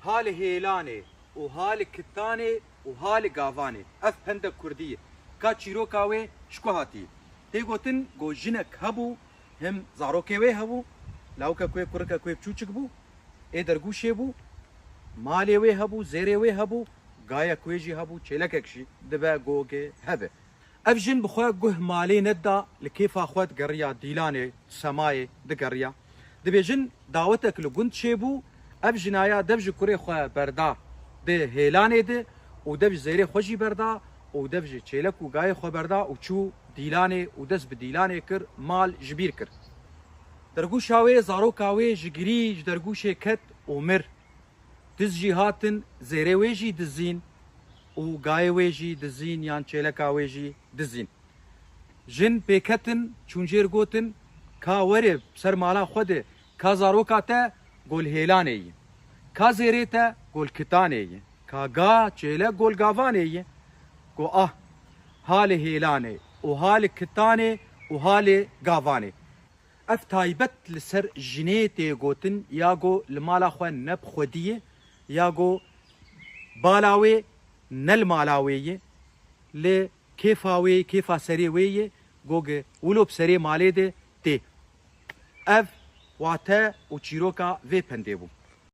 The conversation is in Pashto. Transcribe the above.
حال هیلانه و حال کتانه و حال گاوانه اف پند کردیه کا چیروکاوه شکو هاتی تی گوتن گو جنک هبو هم زاروکوه هبو لاوکا کوی کرکا کوی چوچک بو ای درگوشه بو مالی وی هبو زیری وی هبو گایا کوی جی هبو چلککشی دبا گوگه هبه اف جن بخواه گوه مالی ندا لکیفا خواد گریا دیلانه سمایه دگریا دبی جن دعوتك لگند شیبو اف جنایا دبج کوری خواه بردا ده هیلانه ده و دبج زیری خوشی بردا و دبج چلک و گای خواه بردا و چو دیلانه و دست به دیلانه کر مال جبیر کر درگوشاوه زاروکاوه جگری درگوشه کت عمر دز جی هاتن زیره ویجی دزین و گای ویجی دزین یان چلکا ویجی دزین جن پیکتن چونجیر گوتن کا وره سر مالا خوده کا زاروکا تا گل هیلانه ای کا زیره تا گل کتانه ای کا گا چلک گل گاوانه ای گو حال هیلانه و حال کتانه و حال گاوانه اف تایبت لسر جنیتی گوتن یا گو لمالا خواه نب خودیه یا گو بالاوی نل مالاویه لی کیفاوی کیفا سری ویه گوگه ولوب سری مالی ده تی اف واتا و چیروکا وی پنده بو